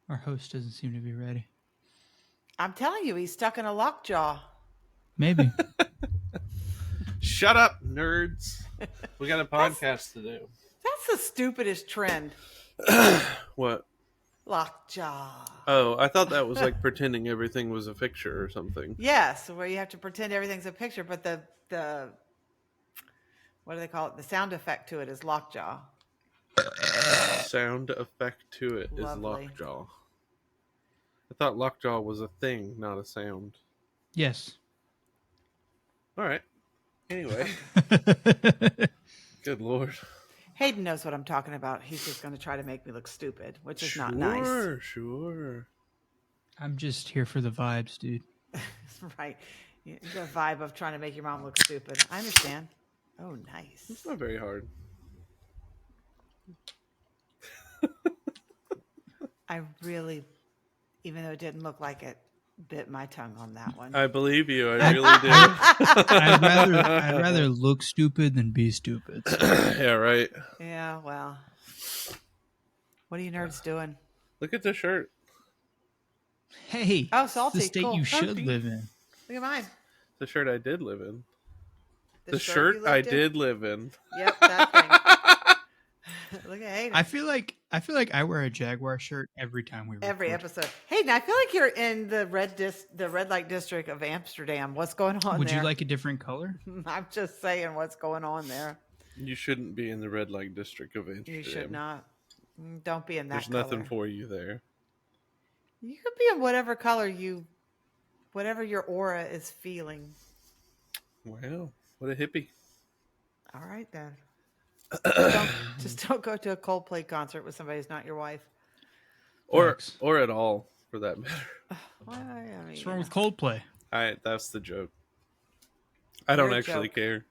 Our host doesn't seem to be ready. I'm telling you, he's stuck in a lockjaw. Maybe. Shut up, nerds. We got a podcast to do. That's the stupidest trend. What? Lockjaw. Oh, I thought that was like pretending everything was a picture or something. Yes, where you have to pretend everything's a picture, but the what do they call it? The sound effect to it is lockjaw. Sound effect to it is Lovely. lockjaw. I thought lockjaw was a thing, not a sound. Yes. All right. Anyway. Good Lord. Hayden knows what I'm talking about. He's just going to try to make me look stupid, which is not nice. Sure. I'm just here for the vibes, dude. Right. The vibe of trying to make your mom look stupid. I understand. Oh, nice. It's not very hard. I really, even though it didn't look like it, bit my tongue on that one. I believe you. I really do. I'd rather look stupid than be stupid. So. Yeah, right. Yeah, well. What are you nerds doing? Look at the shirt. Hey. Oh, salty. The state Cool. you should Salty. live in. Look at mine. The shirt I did live in. The shirt you I lived in? did live in. Yep, that thing. Look at Hayden. I feel like I wear a Jaguar shirt every time we record. Every episode. Hayden, I feel like you're in the red light district of Amsterdam. What's going on Would there? you like a different color? I'm just saying what's going on there. You shouldn't be in the red light district of Amsterdam. You should not. Don't be in that There's color. nothing for you there. You could be in whatever color whatever your aura is feeling. Wow, what a hippie. All right, then. Just don't go to a Coldplay concert with somebody who's not your wife. Or at all, for that matter. Well, I mean, What's wrong with Coldplay? That's the joke. I don't Your actually joke. care.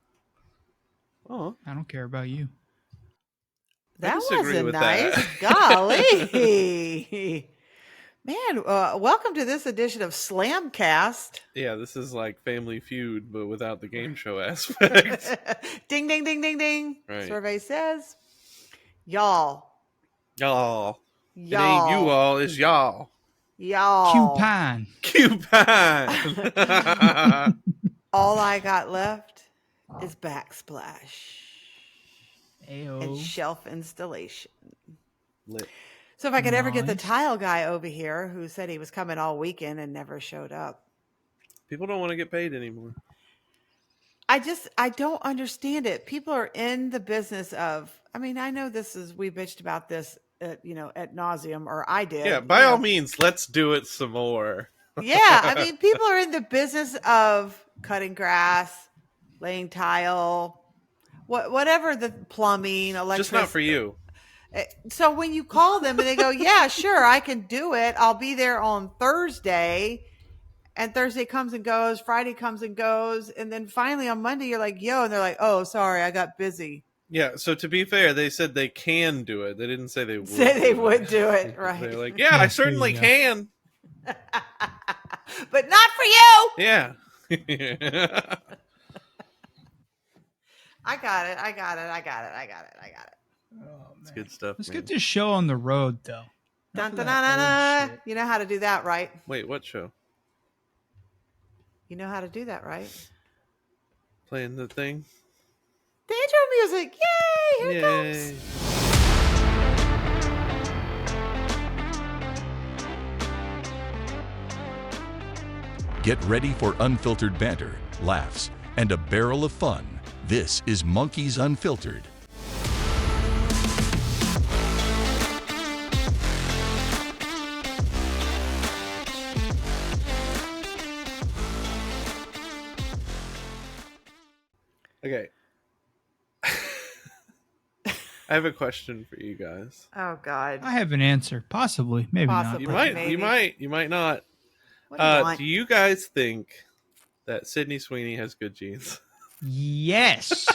Oh, I don't care about you. That disagree wasn't with nice. that. Golly. Man, welcome to this edition of Slamcast. yeah, this is like Family Feud, but without the game show aspect. Ding, ding, ding, ding, ding. Right. Survey says, y'all. Y'all. It Y'all. ain't you all, it's y'all. Y'all. Coupon. Coupon. All I got left is backsplash Ayo. and shelf installation. Lit. So if I could ever get the Nice. tile guy over here who said he was coming all weekend and never showed up. People don't want to get paid anymore. I don't understand it. People are in the business of, I mean, I know we bitched about this, ad nauseum, or I did. Yeah, by all means, let's do it some more. Yeah. I mean, people are in the business of cutting grass, laying tile, whatever the plumbing, electricity. Just not for you. So when you call them and they go, yeah, sure, I can do it. I'll be there on Thursday. And Thursday comes and goes. Friday comes and goes. And then finally on Monday, you're like, yo. And they're like, oh, sorry, I got busy. Yeah, so to be fair, they said they can do it. They didn't say they would. Say they would do it, right. They're like, yeah, I certainly there you can. But not for you. Yeah. I got it. Oh, It's man. good stuff. Let's man. get this show on the road, though. Dun, Enough dun, of dun, dun, that old dun. shit. You know how to do that, right? Wait, what show? You know how to do that, right? Playing the thing? The intro music. Yay! Here it comes. Get ready for unfiltered banter, laughs, and a barrel of fun. This is Monkeys Unfiltered. Okay. I have a question for you guys. Oh, God. I have an answer. Possibly. Maybe Possibly. You not. might, Maybe. you might not. What do you want? Do you guys think that Sydney Sweeney has good genes? Yes.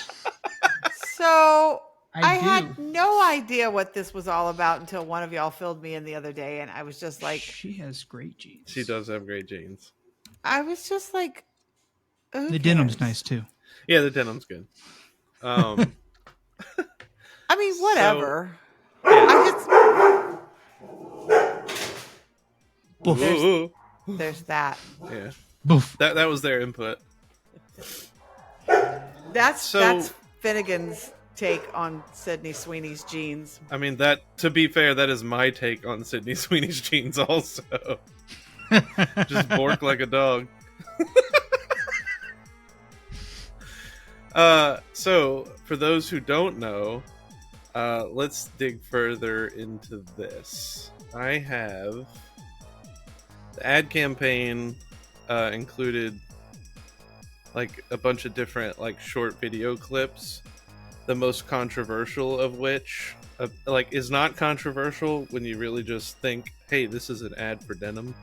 So I do. had no idea what this was all about until one of y'all filled me in the other day, and I was just like, She has great genes. She does have great genes. who The denim's cares? nice, too. Yeah, the denim's good. I mean, whatever. Yeah. I Boof. Ooh. just there's that. Yeah. Boof. That was their input. That's So- Finnegan's take on Sydney Sweeney's jeans. I mean, that, to be fair, that is my take on Sydney Sweeney's jeans also. Just bork like a dog. So, for those who don't know, let's dig further into this. I have... The ad campaign included like a bunch of different like short video clips, the most controversial of which like is not controversial when you really just think, hey, this is an ad for denim,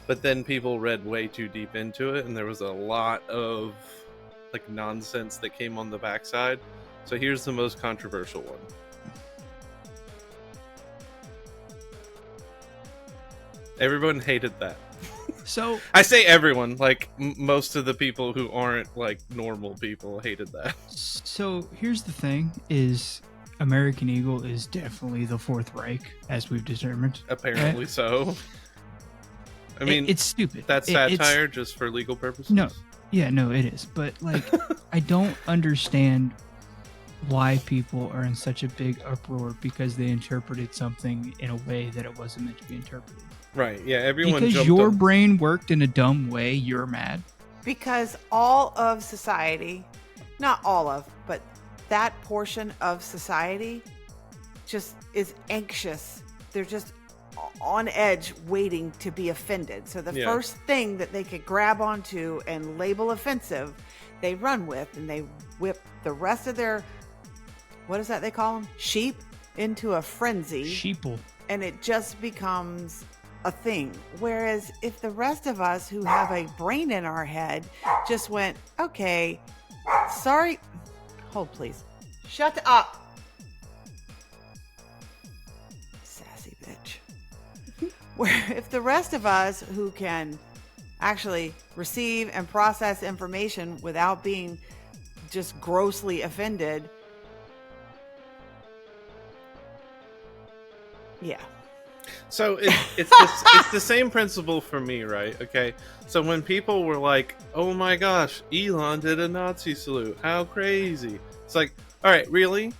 but then people read way too deep into it and there was a lot of like nonsense that came on the backside. So here's the most controversial one. Everyone hated that. So I say everyone, like most of the people who aren't like normal people hated that. So here's the thing: is American Eagle is definitely the Fourth Reich, as we've determined. Apparently so. I mean, it's stupid. That's satire just for legal purposes. No, yeah, no, it is. But like, I don't understand why people are in such a big uproar because they interpreted something in a way that it wasn't meant to be interpreted. Right? Yeah, everyone. Because jumped your on. brain worked in a dumb way, you're mad. Because all of society, not all of, but that portion of society just is anxious. They're just on edge waiting to be offended. So the first thing that they could grab onto and label offensive, they run with, and they whip the rest of their, what is that they call them? Sheep into a frenzy. Sheeple. And it just becomes a thing. Whereas if the rest of us who have a brain in our head just went, okay, sorry, hold please, shut up, sassy bitch. Where if the rest of us who can actually receive and process information without being just grossly offended, yeah. So it's the same principle for me, right? Okay, so when people were like, "Oh my gosh, Elon did a Nazi salute, how crazy!" It's like, all right, really,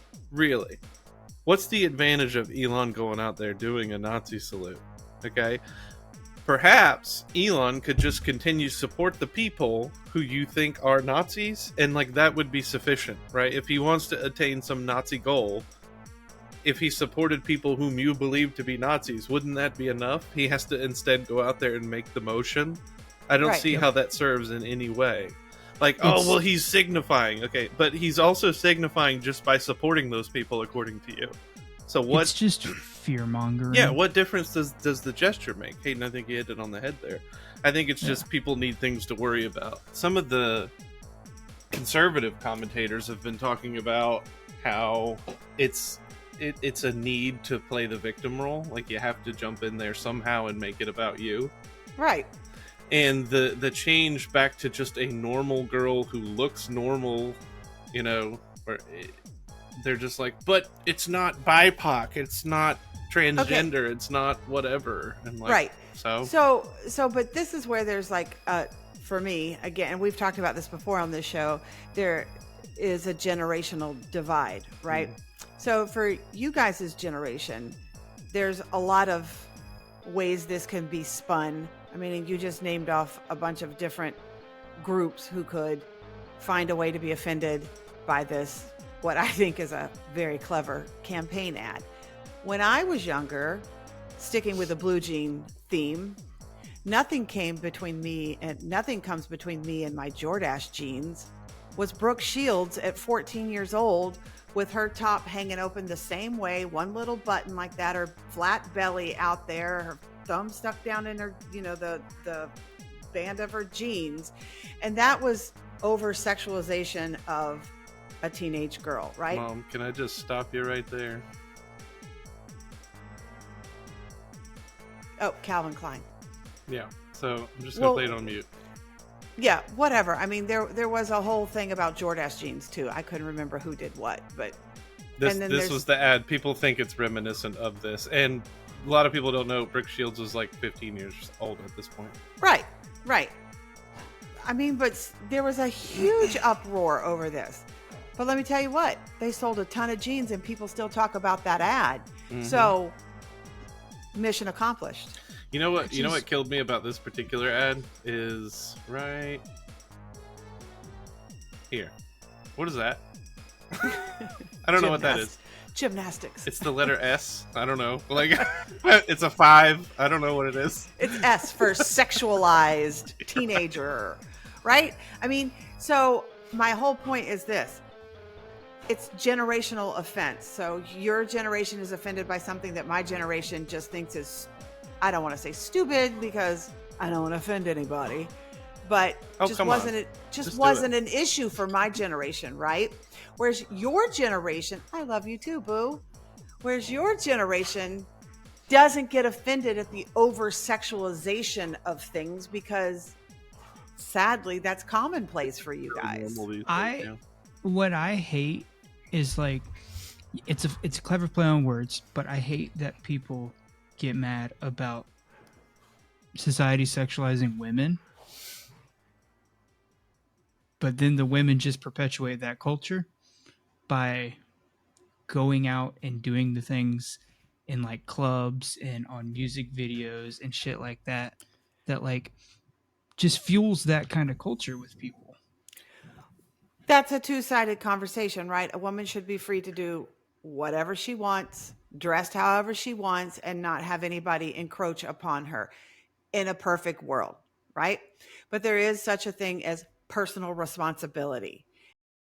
what's the advantage of Elon going out there doing a Nazi salute? Okay, perhaps Elon could just continue to support the people who you think are Nazis, and like that would be sufficient, right? If he wants to attain some Nazi goal. If he supported people whom you believe to be Nazis, wouldn't that be enough? He has to instead go out there and make the motion. I don't see how that serves in any way. Like, oh, well, he's signifying. Okay, but he's also signifying just by supporting those people, according to you. So what? It's just fear-mongering. Yeah, what difference does the gesture make? Hayden, I think you hit it on the head there. I think it's just people need things to worry about. Some of the conservative commentators have been talking about how it's a need to play the victim role. Like you have to jump in there somehow and make it about you. Right. And the change back to just a normal girl who looks normal, you know, or they're just like, but it's not BIPOC, it's not transgender, it's not whatever. And like, right. So, but this is where there's like, for me, again, and we've talked about this before on this show, there is a generational divide, right? Mm. So for you guys' generation, there's a lot of ways this can be spun. I mean, you just named off a bunch of different groups who could find a way to be offended by this, what I think is a very clever campaign ad. When I was younger, sticking with the blue jean theme, nothing comes between me and my Jordache jeans was Brooke Shields at 14 years old with her top hanging open the same way, one little button like that, her flat belly out there, her thumb stuck down in her, you know, the band of her jeans. And that was over sexualization of a teenage girl, right? Mom, can I just stop you right there? Oh, Calvin Klein. Yeah, so I'm just gonna play it on mute. Yeah, whatever. I mean, there was a whole thing about Jordache jeans too. I couldn't remember who did what, but This And then this there's was the ad. People think it's reminiscent of this, and a lot of people don't know Brooke Shields was like 15 years old at this point. right, right. I mean, but there was a huge uproar over this. But let me tell you what, they sold a ton of jeans and people still talk about that ad. Mhm. So, mission accomplished. You know what? You know what killed me about this particular ad is right here. What is that? I don't know what that is. Gymnastics. It's the letter S. I don't know. Like, it's a 5. I don't know what it is. It's S for sexualized teenager, right? I mean, so my whole point is this. It's generational offense. So your generation is offended by something that my generation just thinks is, I don't want to say stupid because I don't want to offend anybody, but just wasn't an issue for my generation, right? Whereas your generation, I love you too, boo. Whereas your generation doesn't get offended at the over sexualization of things because sadly that's commonplace for you guys. What I hate is like it's a clever play on words, but I hate that people get mad about society sexualizing women, but then the women just perpetuate that culture by going out and doing the things in like clubs and on music videos and shit like that like just fuels that kind of culture with people. That's a two-sided conversation, right? A woman should be free to do whatever she wants, dressed however she wants, and not have anybody encroach upon her in a perfect world, right? But there is such a thing as personal responsibility.